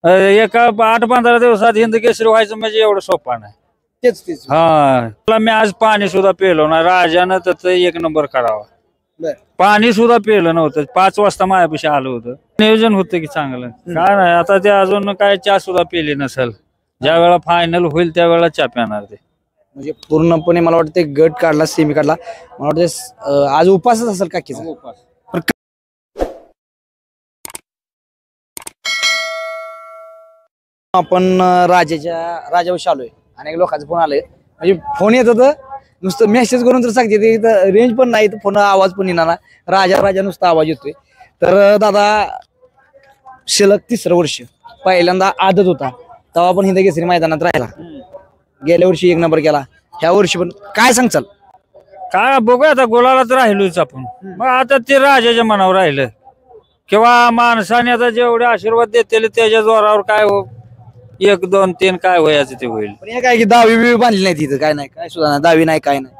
एका 8-15 दिवसात हिंद केसरी व्हायचं म्हणजे एवढं सोपं नाही. तेच हा तुला मी आज पाणी सुद्धा पेलो ना. राजानं त्याचं 1 नंबर करावा. बर. पाणी सुद्धा पेलं नव्हतं. 5 वाजता माझ्यापाशी आलं होतं. नियोजन होतं की चांगलं. काय नाही आता ते अजून काय चहा सुद्धा पेली नसेल. ज्या वेळा फायनल होईल त्यावेळेला चहा पिणार ते. म्हणजे पूर्णपणे मला वाटते गट काढला, सेमी काढला. मला वाटते आज उपासच असेल काकीचा. आपण राजाविषयी आलोय. अनेक लोकांचा फोन आले, म्हणजे फोन येत होतं नुसतं मेसेज करून तर सांगते रेंज पण नाही, फोन आवाज पण येणार. राजा नुसता आवाज येतोय. तर दादा सलग 3रं वर्ष पहिल्यांदा आदत होता तेव्हा पण हिंद केसरी मैदानात राहिला. गेल्या वर्षी 1 नंबर केला. ह्या वर्षी पण काय सांगचाल? काय बघूया आता गोलालाच राहिलोच आपण. मग आता ते राजाच्या मनावर राहिलं किंवा माणसाने आता जेवढे आशीर्वाद देतील त्याच्या जोरावर काय हो 1, 2, 3 काय व्हायचं ते होईल. पण हे काय की दावी बिवी बांधली नाही तिथं, काय नाही, काय सुद्धा नाही, दावी नाही, काय नाही.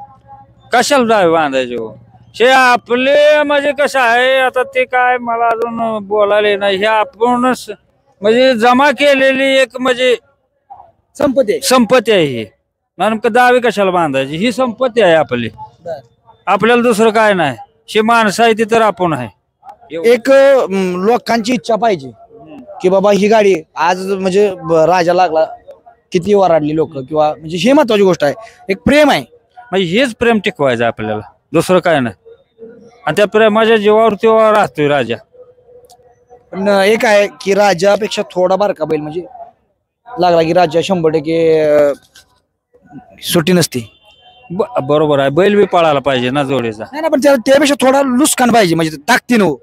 कशाला जावे बांधायचे हो. हे आपले म्हणजे कसं आहे आता ते काय मला अजून बोलायला नाही. हे आपणच म्हणजे जमा केलेली एक म्हणजे संपत्ती आहे. ही नेमकं दावे कशाला बांधायची. ही संपत्ती आहे आपली. आपल्याला दुसरं काय नाही. ही माणसं आहे ती तर आपण आहे. एक लोकांची इच्छा पाहिजे की बाबा ही गाडी आज म्हणजे राजा लागला, किती वराडली लोक, किंवा म्हणजे ही महत्वाची गोष्ट आहे. एक प्रेम आहे, म्हणजे हेच प्रेम टिकवायचं आपल्याला, दुसरं काय नाही. आणि त्या प्रेमाच्या जीवावर तेव्हा राहतोय राजा. पण एक आहे की राजापेक्षा थोडा बारका बैल म्हणजे लागला की राजा 100% सुट्टी नसते. बरोबर आहे. बैल बी पळायला पाहिजे ना जोडीचा. नाही ना, पण त्यापेक्षा थोडा लुस्कान पाहिजे, म्हणजे ताकदीनं.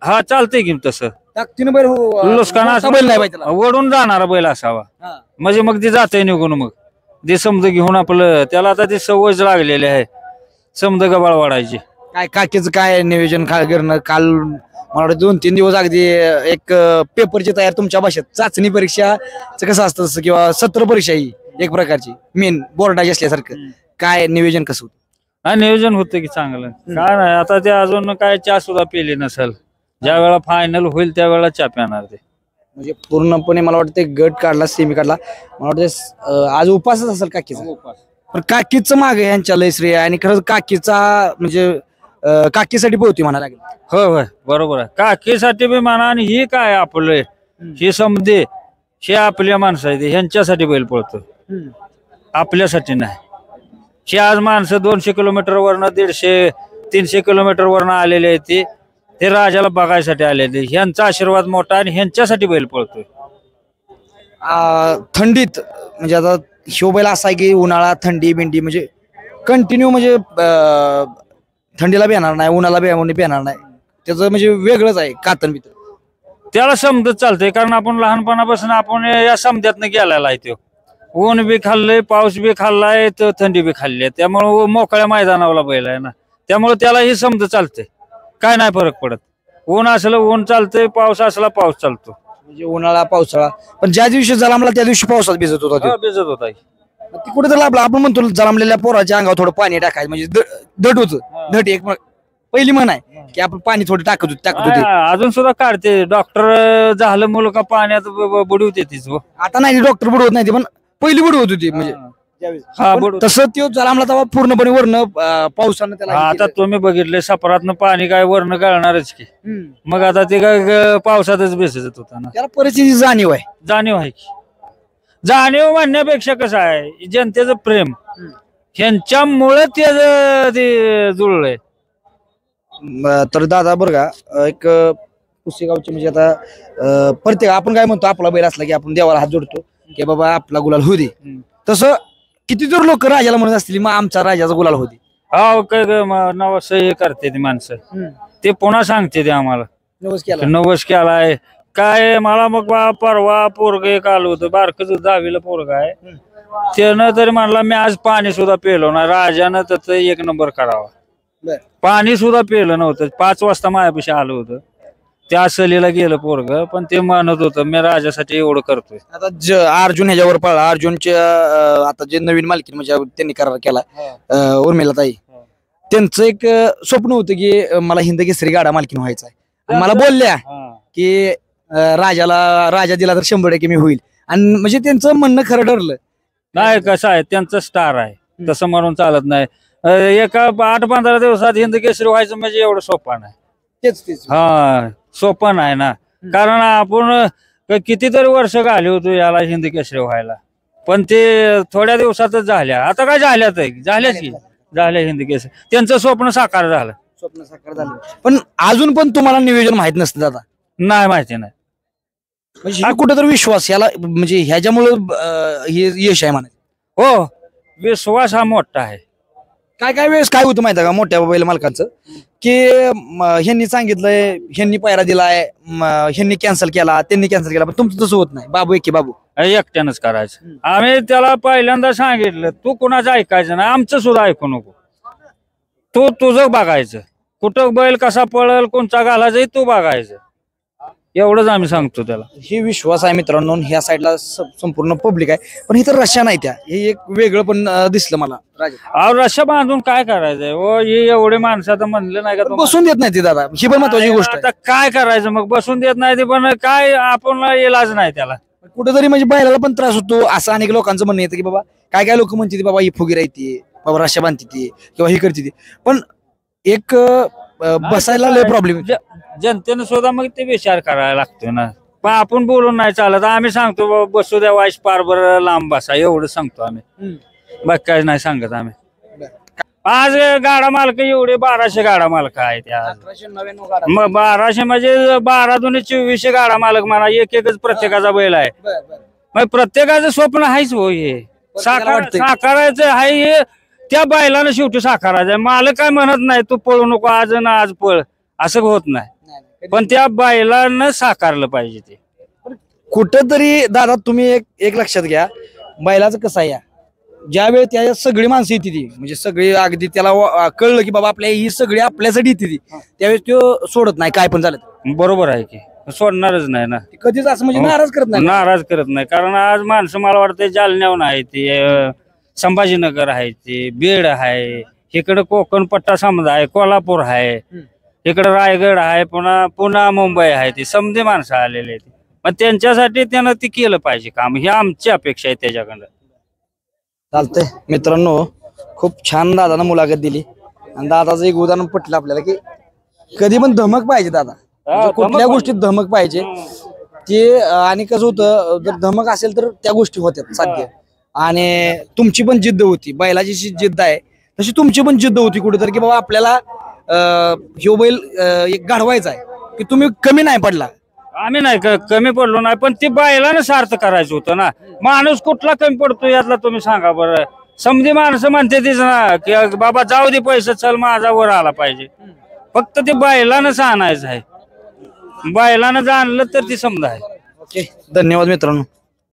हा चालतंय की तसं ताकदीनं बैल लुस्कान असा बैल नाही पाहिजे. ओढून जाणारा बैल असावा. म्हणजे मग ते जातंय निघून. मग ते समज घेऊन आपलं त्याला आता ती सवय लागलेली आहे. समज गबाळ वाढायची. काय काकीचं काय नियोजन करणं काल मला वाटतं 2-3 दिवस अगदी एक पेपरची तयार तुमच्या भाषेत चाचणी परीक्षाचं कसं असतं तसं, किंवा सत्र परीक्षा ही एक प्रकारची मेन बोर्डाची असल्यासारखं. काय नियोजन कसं होतं? हा नियोजन होतं की चांगलं. काय नाही आता ते अजून काय चहा सुद्धा पेली नसेल. ज्या वेळा फायनल होईल त्यावेळेला चहा पिणार ते. म्हणजे पूर्णपणे मला वाटतं गट काढला, सेमी काढला. मला वाटतं आज उपासच असेल काकीचा. पण काकीचं मागे यांच्या लय श्रेय आणि खरंच काकीचा म्हणजे काकीसाठी पोहती म्हणा लागेल. होय होय बरोबर आहे. काकीसाठी बी म्हणा. आणि ही काय आपलं ही समजे हे आपल्या माणसं आहे ह्यांच्यासाठी बैल पळतो, आपल्यासाठी नाही. हे आज माणसं 200 किलोमीटर वरनं 150-300 किलोमीटर वरनं आलेले आहेत. ते राजाला बघायसाठी आलेले. ह्यांचा आशीर्वाद मोठा आणि ह्यांच्यासाठी बैल पळतोय. थंडीत म्हणजे आता शिव बैल असा आहे की उन्हाळा थंडी बिंडी म्हणजे कंटिन्यू म्हणजे थंडीला बेणार नाही, उन्हाला बेणार नाही. त्याचं म्हणजे वेगळंच आहे कातन बितन. त्याला समजत चालतंय कारण आपण लहानपणापासून आपण या समजातनं गेलेला आहे. तो ऊन बी खाल्लंय, पाऊस बी खाल्लाय, तर थंडी बी खाल्ली आहे. त्यामुळे मोकळ्या मैदानावला बैल आहे ना. त्यामुळे त्याला ही समजत चालतंय. काय नाही फरक पडत. ऊन असलं ऊन चालतंय, पाऊस असला पाऊस चालतो. म्हणजे उन्हाळा पावसाळा. पण ज्या दिवशी जलामला त्या दिवशी पावसात भिजत होता. भिजत होता. ती कुठे तर आपण म्हणतो जलामलेल्या पोराच्या अंगावर थोडं पाणी टाकायचं म्हणजे दट होतं. दट एक पहिली म्हण आहे की आपण पाणी थोडं टाकत होते. अजून सुद्धा काढते. डॉक्टर झालं मुलं का पाण्यात बुडवते तीच. आता नाही डॉक्टर बुडवत नाही, पण पहिली बुडवत होती. म्हणजे तसं तो जलामला तेव्हा पूर्णपणे वरण पावसानं त्याला. आता तुम्ही बघितले सफरातनं पाणी काय वरण गळणारच की. मग आता ते काय पावसातच भिजत होता ना. त्याला परिस्थिती जाणीव आहे की. जाणीव म्हणण्यापेक्षा कसं आहे जनतेचं प्रेम ह्यांच्यामुळे ते जुळलंय. तर दादा बरं का एक पुसेगावची म्हणजे आता प्रत्येक आपण काय म्हणतो आपला बैल असला की आपण देवाला हात जोडतो की बाबा आपला गुलाल होऊ दे. तसं किती जर लोक राजाला म्हणत असतील मग आमचा राजाचा गुलाल होऊ दे. हा काय नवस हे करते ती माणसं. ते पुन्हा सांगते ते आम्हाला नवस केलाय काय. मला मग परवा पोरग एक आलं होतं बारकच 10वीला पोरग आहे. त्यानं तरी म्हणला मी आज पाणी सुद्धा पेलो ना. राजानं त्याचं 1 नंबर करावा. पाणी सुद्धा पेलं नव्हतं. 5 वाजता माझ्यापाशी आलं होतं. त्या सहलीला गेलं पोरग, पण ते म्हणत होतं मी राजासाठी एवढं करतोय. आता अर्जुन ह्याच्यावर पळला. अर्जुनच्या आता जे नवीन मालकी म्हणजे त्यांनी करार केला उर्मिलाताई, त्यांचं एक स्वप्न होतं की मला हिंद केसरी गाडा मालकीन व्हायचा आहे. मला बोलल्या की राजा दिला तर 100% मी होईल, आणि म्हणजे त्यांचं म्हणणं खरं ठरलं. नाही कसं आहे त्यांचं स्टार आहे तसं म्हणून चालत नाही. एका 8-15 दिवसात हिंद केसरी व्हायचं म्हणजे एवढं सोपं नाही. तेच हा सोपं नाही ना, कारण आपण कितीतरी वर्ष घाली होतो याला हिंद केसरी व्हायला, पण ते थोड्या दिवसातच झाल्या. आता काय झाल्याच की झाल्या हिंद केसरी, त्यांचं स्वप्न साकार झालं. स्वप्न साकार झालं, पण अजून पण तुम्हाला नियोजन माहित नसतं दादा? नाही माहिती नाही. म्हणजे हा कुठेतरी विश्वास याला, म्हणजे ह्याच्यामुळं हे यश आहे म्हणा. हो विश्वास हा मोठा आहे. काय वेळेस काय होतं माहिती आहे का मोठ्या बैल मालकांचं, की ह्यांनी सांगितलंय, ह्यांनी पायरा दिलाय, ह्यांनी कॅन्सल केला, त्यांनी कॅन्सल केला, पण तुमचं तसं होत नाही. बाबू एके बाबू एकट्यानंच करायचं. आम्ही त्याला पहिल्यांदा सांगितलं तू कुणाचं ऐकायचं नाही, आमचं सुद्धा ऐकू नको, तू तुझं बघायचं, कुठं बैल कसा पळल कोणचा घालायचं तू बघायचं, एवढंच आम्ही सांगतो त्याला. ही विश्वास आहे मित्रांनो. ह्या साईडला संपूर्ण पब्लिक आहे, पण इथं रश्या नाही त्या, हे एक वेगळं पण दिसलं मला. अहो रश्या बांधून काय करायचंय? हो हे एवढे माणसं आता म्हणलं नाही का तुम्हाला? बसून देत नाही ती दादा, ही पण महत्वाची गोष्ट आहे. आता काय करायचं मग? बसून देत नाही ते, पण काय आपण इलाज नाही त्याला. कुठेतरी म्हणजे बैलाला पण त्रास होतो असं अनेक लोकांचं म्हणणं येतं, की बाबा काय लोक म्हणते बाबा ही फुगी राहते, बाबा रश्या बांधते ती किंवा ही करते ती, पण एक बसायला लय प्रॉब्लेम. जनतेनं सुद्धा मग ते विचार करायला लागतो ना, पण आपण बोलून नाही चालत. आम्ही सांगतो बाबा बसू द्या वाईस पार बरं लांब बसा, एवढं सांगतो आम्ही, बाकी काय नाही सांगत आम्ही. आज गाडा मालक एवढे 1200 गाडा मालक आहेत आज. मग 1200 म्हणजे 12 दुने 2400 गाडा मालक म्हणा, एकच प्रत्येकाचा बैल आहे. मग प्रत्येकाचं स्वप्न आहेच हो, हे साकारायचं आहे, हे त्या बैलानं शेवटी साकारायचं. मालक काय म्हणत नाही तू पळू नको आज ना आज पळ, असं होत नाही, पण त्या बैलानं साकारलं पाहिजे ते. कुठंतरी दादा तुम्ही एक लक्षात घ्या, बैलाचं कसं आहे, ज्यावेळी त्या सगळी माणसं येते ती, म्हणजे सगळी अगदी त्याला कळलं की बाबा आपल्या ही सगळी आपल्यासाठी येते ती, त्यावेळेस तो सोडत नाही काय पण झालं. बरोबर आहे की, सोडणारच नाही ना कधीच, असं म्हणजे नाराज करत नाही. कारण आज माणसं मला वाटतं जालन्याहून आहे ते, संभाजीनगर आहे ते, बीड आहे, इकडे कोकण पट्टा समजा आहे, कोल्हापूर आहे, इकडे रायगड आहे, पुन्हा मुंबई आहे, ती समधी माणसं आलेली आहेत. मग त्यांच्यासाठी त्यानं ती केलं पाहिजे काम, ही आमची अपेक्षा आहे त्याच्याकडं. चालतंय मित्रांनो, खूप छान दादानं मुलाखत दिली, आणि दादाचं एक उदाहरण पटलं आपल्याला, की कधी पण धमक पाहिजे दादा, म्हणजे कुठल्या गोष्टीत धमक पाहिजे ते. आणि कसं होतं, जर धमक असेल तर त्या गोष्टी होत्यात साध्य. आणि तुमची पण जिद्द होती, बैलाची जिद्द आहे तशी तुमची पण जिद्द होती कुठेतरी, की बाबा आपल्याला ह्यो बैल एक घडवायचा आहे, की तुम्ही कमी नाही पडला. आम्ही नाही कमी पडलो नाही, पण ती बैलानं सार्थ करायचं होतं ना. माणूस कुठला कमी पडतो यातला तुम्ही सांगा बरं. समधी माणसं म्हणते तीच ना की बाबा जाऊ दे पैसे, चल माझा वर आला पाहिजे. फक्त ते बैलानं आणायचं आहे, बैलानं जाणलं तर ती समजा आहे. ओके, धन्यवाद मित्रांनो.